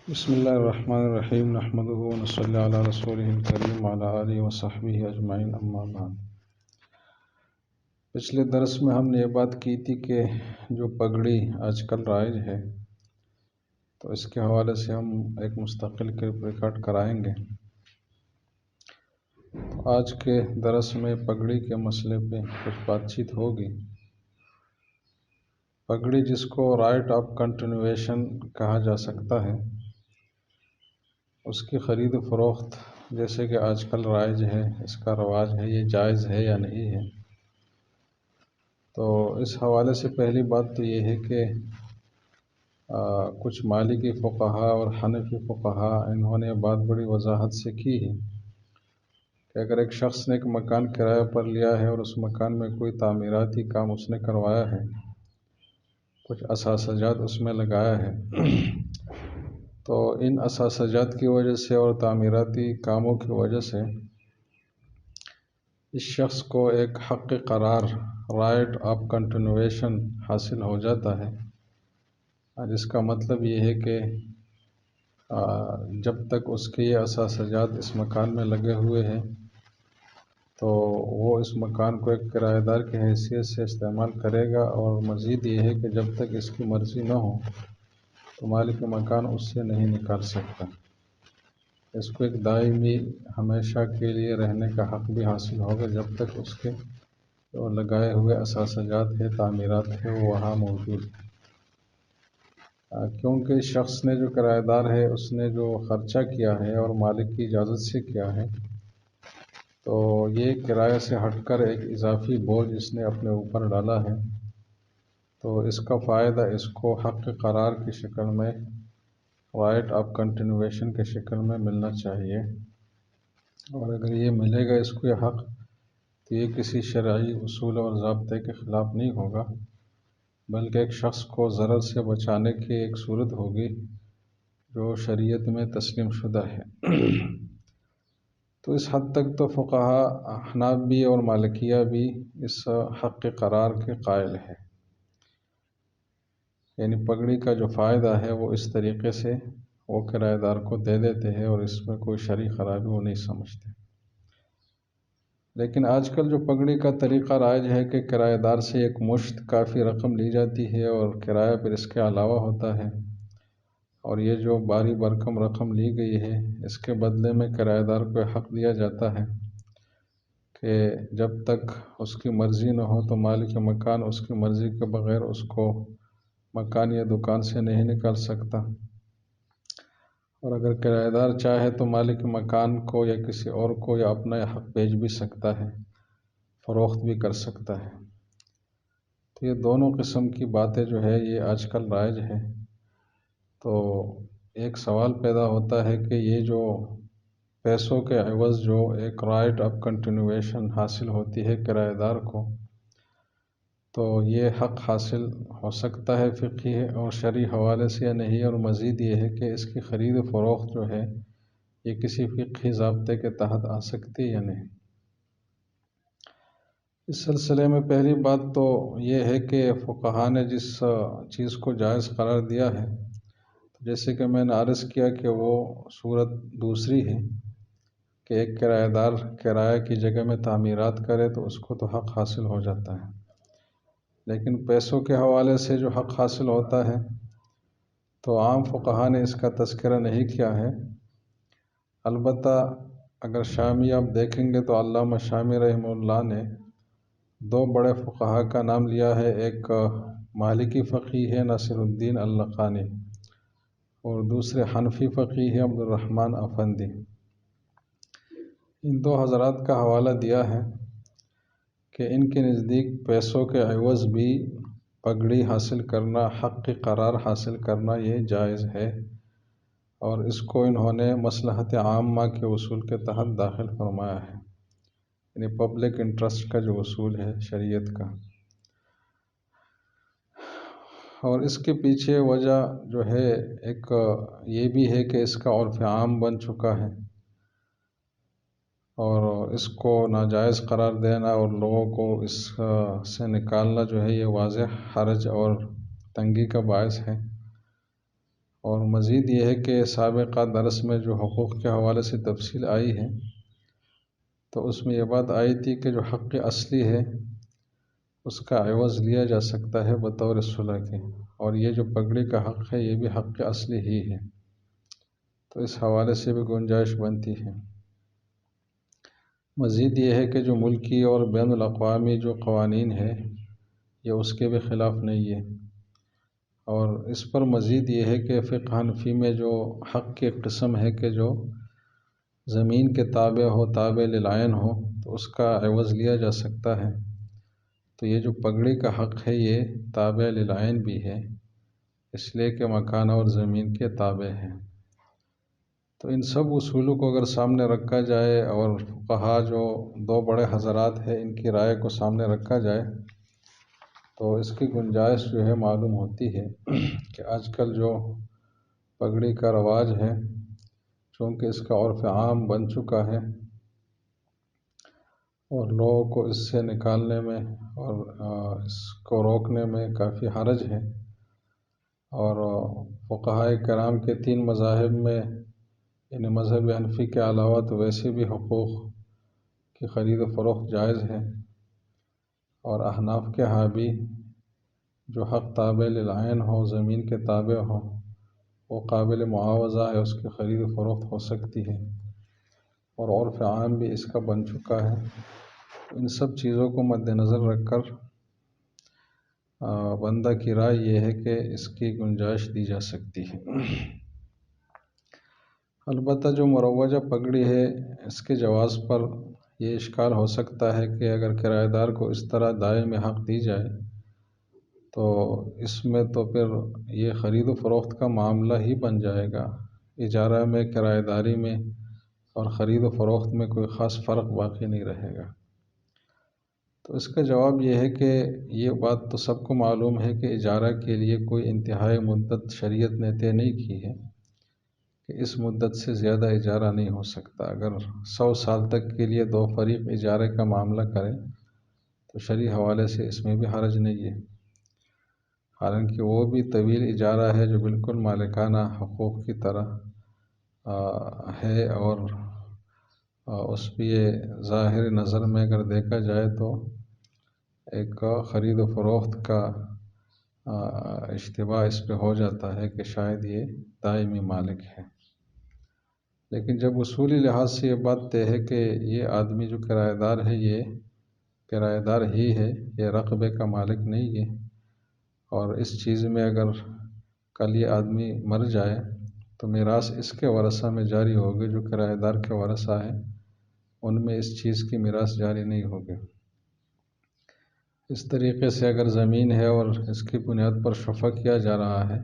بسم اللہ الرحمن الرحیم نحمدہ ونصلی علی رسولہ الکریم وعلی آلہ وصحبہ اجمعین اما بعد۔ پچھلے درس میں ہم نے یہ بات کی تھی کہ جو پگڑی آج کل رائج ہے تو اس کے حوالے سے ہم ایک مستقل کلپ ریکارڈ کرائیں گے۔ آج کے درس میں پگڑی کے مسئلے پہ کچھ بات چیت ہوگی۔ پگڑی جس کو رائٹ آف کنٹینویشن کہا جا سکتا ہے، اس کی خرید و فروخت جیسے کہ آج کل رائج ہے، اس کا رواج ہے، یہ جائز ہے یا نہیں ہے۔ تو اس حوالے سے پہلی بات تو یہ ہے کہ کچھ مالکی فقہا اور حنفی فقہا انہوں نے بات بڑی وضاحت سے کی ہے کہ اگر ایک شخص نے ایک مکان کرایہ پر لیا ہے اور اس مکان میں کوئی تعمیراتی کام اس نے کروایا ہے، کچھ اثاثجات اس میں لگایا ہے، تو ان اثاثجات کی وجہ سے اور تعمیراتی کاموں کی وجہ سے اس شخص کو ایک حق قرار رائٹ آف کنٹینویشن حاصل ہو جاتا ہے، جس کا مطلب یہ ہے کہ جب تک اس کے یہ اثاثجات اس مکان میں لگے ہوئے ہیں تو وہ اس مکان کو ایک کرایہ دار کی حیثیت سے استعمال کرے گا، اور مزید یہ ہے کہ جب تک اس کی مرضی نہ ہو تو مالک مکان اس سے نہیں نکال سکتا۔ اس کو ایک دائمی ہمیشہ کے لیے رہنے کا حق بھی حاصل ہوگا جب تک اس کے جو لگائے ہوئے اثاثجات ہے، تعمیرات ہے، وہ وہاں موجود ہے۔ کیونکہ شخص نے جو کرایہ دار ہے اس نے جو خرچہ کیا ہے اور مالک کی اجازت سے کیا ہے، تو یہ کرایہ سے ہٹ کر ایک اضافی بوجھ اس نے اپنے اوپر ڈالا ہے، تو اس کا فائدہ اس کو حق قرار کی شکل میں رائٹ آف کنٹینویشن کی شکل میں ملنا چاہیے۔ اور اگر یہ ملے گا اس کو یہ حق، تو یہ کسی شرعی اصول اور ضابطے کے خلاف نہیں ہوگا، بلکہ ایک شخص کو ضرر سے بچانے کی ایک صورت ہوگی جو شریعت میں تسلیم شدہ ہے۔ تو اس حد تک تو فقہا احناف بھی اور مالکیہ بھی اس حق قرار کے قائل ہے، یعنی پگڑی کا جو فائدہ ہے وہ اس طریقے سے وہ کرایہ دار کو دے دیتے ہیں اور اس میں کوئی شرعی خرابی وہ نہیں سمجھتے۔ لیکن آج کل جو پگڑی کا طریقہ رائج ہے کہ کرایہ دار سے ایک مشت کافی رقم لی جاتی ہے اور کرایہ پھر اس کے علاوہ ہوتا ہے، اور یہ جو باری برکم رقم لی گئی ہے اس کے بدلے میں کرایہ دار کو حق دیا جاتا ہے کہ جب تک اس کی مرضی نہ ہو تو مالک مکان اس کی مرضی کے بغیر اس کو مکان یا دکان سے نہیں نکال سکتا، اور اگر کرایہ دار چاہے تو مالک مکان کو یا کسی اور کو یا اپنا حق بیچ بھی سکتا ہے، فروخت بھی کر سکتا ہے۔ تو یہ دونوں قسم کی باتیں جو ہے یہ آج کل رائج ہے۔ تو ایک سوال پیدا ہوتا ہے کہ یہ جو پیسوں کے عوض جو ایک رائٹ آف کنٹینویشن حاصل ہوتی ہے کرایہ دار کو، تو یہ حق حاصل ہو سکتا ہے فقہی اور شرعی حوالے سے یا نہیں، اور مزید یہ ہے کہ اس کی خرید و فروخت جو ہے یہ کسی فقہی ضابطے کے تحت آ سکتی یا نہیں۔ اس سلسلے میں پہلی بات تو یہ ہے کہ فقہا نے جس چیز کو جائز قرار دیا ہے، جیسے کہ میں نے عرض کیا کہ وہ صورت دوسری ہے کہ ایک کرایہ دار کرایہ کی جگہ میں تعمیرات کرے تو اس کو تو حق حاصل ہو جاتا ہے، لیکن پیسوں کے حوالے سے جو حق حاصل ہوتا ہے تو عام فقہا نے اس کا تذکرہ نہیں کیا ہے۔ البتہ اگر شامی آپ دیکھیں گے تو علامہ شامی رحمہ اللہ نے دو بڑے فقہا کا نام لیا ہے، ایک مالکی فقیہ ہے ناصر الدین اللقانی اور دوسرے حنفی فقیہ ہے عبد الرحمن افندی۔ ان دو حضرات کا حوالہ دیا ہے کہ ان کے نزدیک پیسوں کے عوض بھی پگڑی حاصل کرنا، حق قرار حاصل کرنا یہ جائز ہے، اور اس کو انہوں نے مصلحت عامہ کے اصول کے تحت داخل فرمایا ہے، یعنی پبلک انٹرسٹ کا جو اصول ہے شریعت کا۔ اور اس کے پیچھے وجہ جو ہے ایک یہ بھی ہے کہ اس کا عرف عام بن چکا ہے، اور اس کو ناجائز قرار دینا اور لوگوں کو اس سے نکالنا جو ہے یہ واضح حرج اور تنگی کا باعث ہے، اور مزید یہ ہے کہ سابقہ درس میں جو حقوق کے حوالے سے تفصیل آئی ہے تو اس میں یہ بات آئی تھی کہ جو حق اصلی ہے اس کا عوض لیا جا سکتا ہے بطور صلح کے، اور یہ جو پگڑی کا حق ہے یہ بھی حق اصلی ہی ہے، تو اس حوالے سے بھی گنجائش بنتی ہے۔ مزید یہ ہے کہ جو ملکی اور بین الاقوامی جو قوانین ہے یہ اس کے بھی خلاف نہیں ہے، اور اس پر مزید یہ ہے کہ فقہ حنفی میں جو حق کی قسم ہے کہ جو زمین کے تابع ہو، تابع للعین ہو، تو اس کا عوض لیا جا سکتا ہے۔ تو یہ جو پگڑی کا حق ہے یہ تابع للعین بھی ہے، اس لیے کہ مکان اور زمین کے تابع ہے۔ تو ان سب اصولوں کو اگر سامنے رکھا جائے اور فقہا جو دو بڑے حضرات ہیں ان کی رائے کو سامنے رکھا جائے تو اس کی گنجائش جو ہے معلوم ہوتی ہے کہ آج کل جو پگڑی کا رواج ہے چونکہ اس کا عرف عام بن چکا ہے اور لوگوں کو اس سے نکالنے میں اور اس کو روکنے میں کافی حرج ہے، اور فقہائے کرام کے 3 مذاہب میں یعنی مذہب حنفی کے علاوہ تو ویسے بھی حقوق کی خرید و فروخت جائز ہے، اور احناف کے ہاں بھی جو حق تابع للعین ہو، زمین کے تابع ہو، وہ قابل معاوضہ ہے، اس کی خرید و فروخت ہو سکتی ہے، اور عرف عام بھی اس کا بن چکا ہے۔ ان سب چیزوں کو مد نظر رکھ کر بندہ کی رائے یہ ہے کہ اس کی گنجائش دی جا سکتی ہے۔ البتہ جو مروجہ پگڑی ہے اس کے جواز پر یہ اشکال ہو سکتا ہے کہ اگر کرایہ دار کو اس طرح دائمی حق دی جائے تو اس میں تو پھر یہ خرید و فروخت کا معاملہ ہی بن جائے گا، اجارہ میں، کرایہ داری میں اور خرید و فروخت میں کوئی خاص فرق باقی نہیں رہے گا۔ تو اس کا جواب یہ ہے کہ یہ بات تو سب کو معلوم ہے کہ اجارہ کے لیے کوئی انتہائی مدت شریعت نے طے نہیں کی ہے کہ اس مدت سے زیادہ اجارہ نہیں ہو سکتا۔ اگر 100 سال تک کے لیے 2 فریق اجارے کا معاملہ کریں تو شرعی حوالے سے اس میں بھی حرج نہیں ہے، حالانکہ وہ بھی طویل اجارہ ہے جو بالکل مالکانہ حقوق کی طرح ہے، اور اس بھی ظاہر نظر میں اگر دیکھا جائے تو ایک خرید و فروخت کا اشتباہ اس پہ ہو جاتا ہے کہ شاید یہ دائمی مالک ہے۔ لیکن جب اصولی لحاظ سے یہ بات طے ہے کہ یہ آدمی جو کرایہ دار ہے یہ کرایہ دار ہی ہے، یہ رقبے کا مالک نہیں ہے، اور اس چیز میں اگر کل یہ آدمی مر جائے تو میراث اس کے ورثہ میں جاری ہوگی، جو کرایہ دار کے ورثہ ہیں ان میں اس چیز کی میراث جاری نہیں ہوگی۔ اس طریقے سے اگر زمین ہے اور اس کی بنیاد پر شفع کیا جا رہا ہے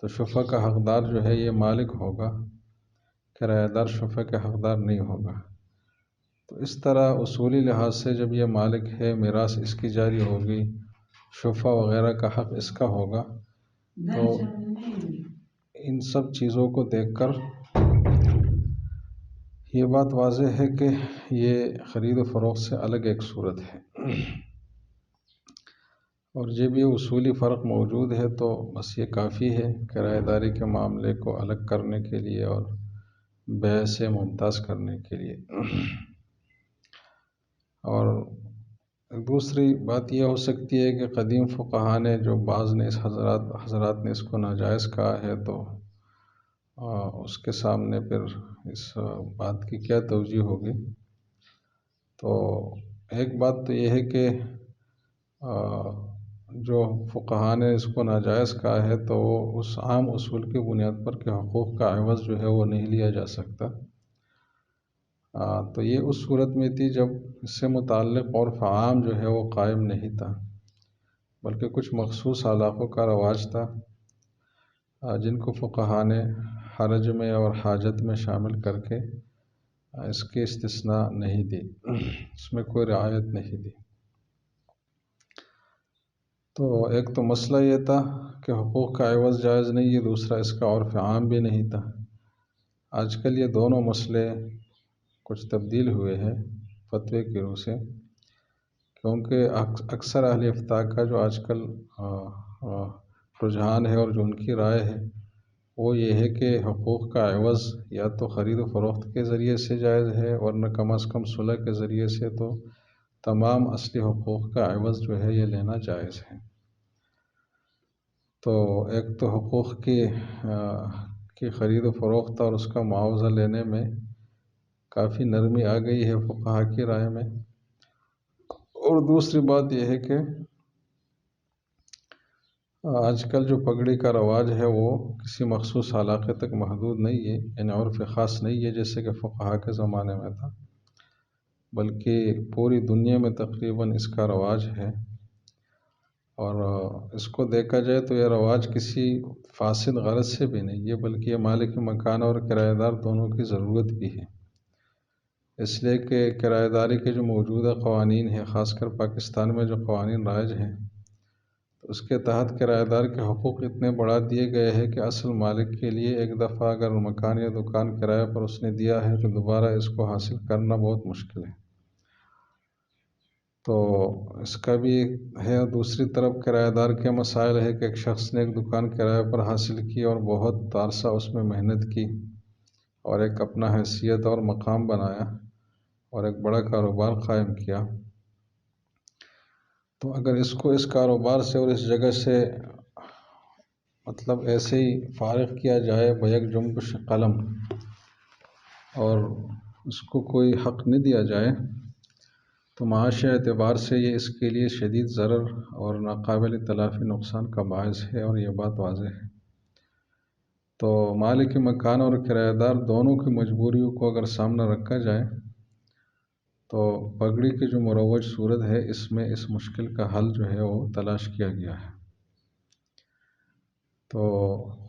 تو شفع کا حقدار جو ہے یہ مالک ہوگا، کرایہ دار شفع کے حقدار نہیں ہوگا۔ تو اس طرح اصولی لحاظ سے جب یہ مالک ہے، میراث اس کی جاری ہوگی، شفع وغیرہ کا حق اس کا ہوگا، تو ان سب چیزوں کو دیکھ کر یہ بات واضح ہے کہ یہ خرید و فروخت سے الگ ایک صورت ہے، اور جب یہ اصولی فرق موجود ہے تو بس یہ کافی ہے کرایہ داری کے معاملے کو الگ کرنے کے لیے اور بیع سے ممتاز کرنے کے لیے۔ اور دوسری بات یہ ہو سکتی ہے کہ قدیم فقہا نے جو بعض نے اس حضرات نے اس کو ناجائز کہا ہے تو اس کے سامنے پھر اس بات کی کیا توجیہ ہوگی؟ تو ایک بات تو یہ ہے کہ جو فقہا نے اس کو ناجائز کہا ہے تو وہ اس عام اصول کی بنیاد پر کہ حقوق کا عوض جو ہے وہ نہیں لیا جا سکتا، تو یہ اس صورت میں تھی جب اس سے متعلق عرف عام جو ہے وہ قائم نہیں تھا، بلکہ کچھ مخصوص علاقوں کا رواج تھا جن کو فقہا نے حرج میں اور حاجت میں شامل کر کے اس کی استثناء نہیں دی، اس میں کوئی رعایت نہیں دی۔ تو ایک تو مسئلہ یہ تھا کہ حقوق کا عوض جائز نہیں ہے، دوسرا اس کا عرف عام بھی نہیں تھا۔ آج کل یہ دونوں مسئلے کچھ تبدیل ہوئے ہیں فتوے کی روح سے، کیونکہ اکثر اہل افتاء کا جو آج کل رجحان ہے اور جو ان کی رائے ہے وہ یہ ہے کہ حقوق کا عوض یا تو خرید و فروخت کے ذریعے سے جائز ہے، ورنہ کم از کم صلح کے ذریعے سے تو تمام اصلی حقوق کا عوض جو ہے یہ لینا جائز ہے۔ تو ایک تو حقوق کی خرید و فروخت اور اس کا معاوضہ لینے میں کافی نرمی آ گئی ہے فقہا کی رائے میں، اور دوسری بات یہ ہے کہ آج کل جو پگڑی کا رواج ہے وہ کسی مخصوص علاقے تک محدود نہیں ہے، یعنی عرف خاص نہیں ہے جیسے کہ فقہا کے زمانے میں تھا، بلکہ پوری دنیا میں تقریباً اس کا رواج ہے۔ اور اس کو دیکھا جائے تو یہ رواج کسی فاسد غرض سے بھی نہیں ہے، بلکہ یہ مالک مکان اور کرایہ دار دونوں کی ضرورت بھی ہے، اس لیے کہ کرایہ داری کے جو موجودہ قوانین ہیں، خاص کر پاکستان میں جو قوانین رائج ہیں، اس کے تحت کرایہ دار کے حقوق اتنے بڑھا دیے گئے ہیں کہ اصل مالک کے لیے ایک دفعہ اگر مکان یا دکان کرایہ پر اس نے دیا ہے تو دوبارہ اس کو حاصل کرنا بہت مشکل ہے۔ تو اس کا بھی ہے، اور دوسری طرف کرایہ دار کے مسائل ہے کہ ایک شخص نے ایک دکان کرایہ پر حاصل کی اور بہت عرصہ اس میں محنت کی اور ایک اپنا حیثیت اور مقام بنایا اور ایک بڑا کاروبار قائم کیا، تو اگر اس کو اس کاروبار سے اور اس جگہ سے مطلب ایسے ہی فارغ کیا جائے بیک جنبش قلم اور اس کو کوئی حق نہیں دیا جائے تو معاشی اعتبار سے یہ اس کے لیے شدید ضرر اور ناقابل تلافی نقصان کا باعث ہے، اور یہ بات واضح ہے۔ تو مالک مکان اور کرایہ دار دونوں کی مجبوریوں کو اگر سامنے رکھا جائے تو پگڑی کی جو مروج صورت ہے اس میں اس مشکل کا حل جو ہے وہ تلاش کیا گیا ہے۔ تو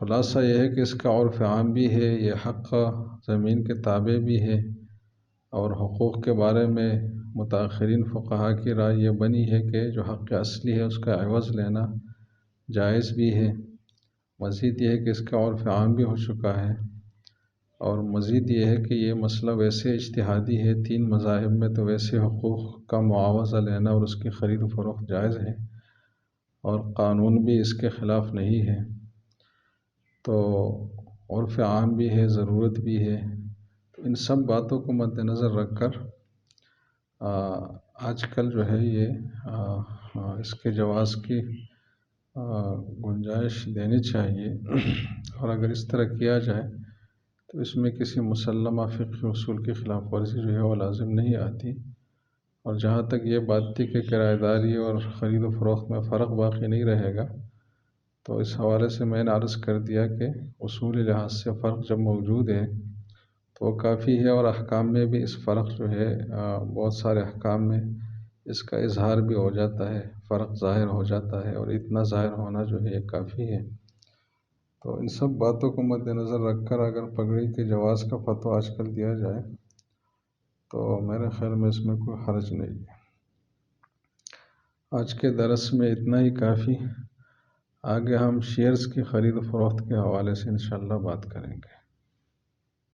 خلاصہ یہ ہے کہ اس کا عرف عام بھی ہے، یہ حق زمین کے تابع بھی ہے، اور حقوق کے بارے میں متاخرین فقہا کی رائے یہ بنی ہے کہ جو حق اصلی ہے اس کا عوض لینا جائز بھی ہے۔ مزید یہ ہے کہ اس کا عرف عام بھی ہو چکا ہے، اور مزید یہ ہے کہ یہ مسئلہ ویسے اجتہادی ہے، 3 مذاہب میں تو ویسے حقوق کا معاوضہ لینا اور اس کی خرید و فروخت جائز ہے، اور قانون بھی اس کے خلاف نہیں ہے۔ تو عرف عام بھی ہے، ضرورت بھی ہے، ان سب باتوں کو مد نظر رکھ کر آج کل جو ہے یہ اس کے جواز کی گنجائش دینی چاہیے، اور اگر اس طرح کیا جائے تو اس میں کسی مسلمہ فقہی اصول کی خلاف ورزی جو ہے وہ لازم نہیں آتی۔ اور جہاں تک یہ بات تھی کہ کرایہ داری اور خرید و فروخت میں فرق باقی نہیں رہے گا، تو اس حوالے سے میں نے عرض کر دیا کہ اصولی لحاظ سے فرق جب موجود ہے تو وہ کافی ہے، اور احکام میں بھی اس فرق جو ہے بہت سارے احکام میں اس کا اظہار بھی ہو جاتا ہے، فرق ظاہر ہو جاتا ہے، اور اتنا ظاہر ہونا جو ہے یہ کافی ہے۔ تو ان سب باتوں کو مد نظر رکھ کر اگر پگڑی کے جواز کا فتویٰ آج کل دیا جائے تو میرے خیال میں اس میں کوئی حرج نہیں ہے۔ آج کے درس میں اتنا ہی کافی، آگے ہم شیئرز کی خرید و فروخت کے حوالے سے انشاءاللہ بات کریں گے۔